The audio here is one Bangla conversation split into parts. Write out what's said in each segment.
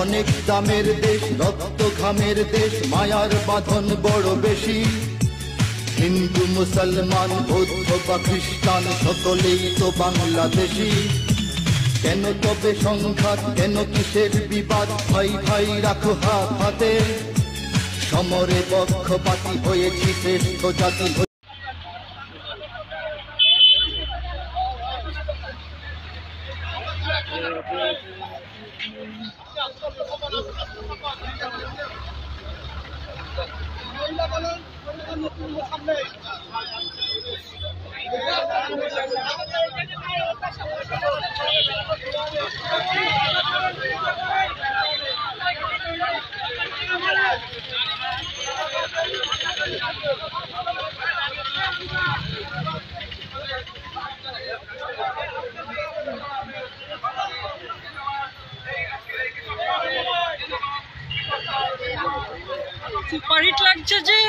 অনেক দামের দেশ, রক্ত ঘামের দেশ, মায়ার বাঁধন বড় বেশি। হিন্দু মুসলমান বৌদ্ধ বা খ্রিস্টান সকলেই তো বাংলাদেশি। কেন তবে সংঘাত, কেন কিসের বিবাদ? ভাই ভাই রাখো হাত হাতে, সমরে পক্ষপাতী হয়েছি শ্রেষ্ঠ জাতি। সুপারহিট লাগছে যে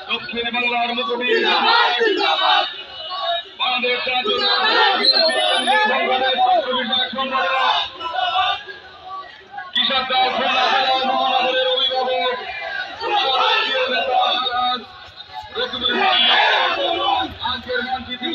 দক্ষিণ বাংলার মুকুটি বাংলাদেশ কৃষক দল খুলনা জেলা মহানগরের অভিভাবক আজকের মানচিত্র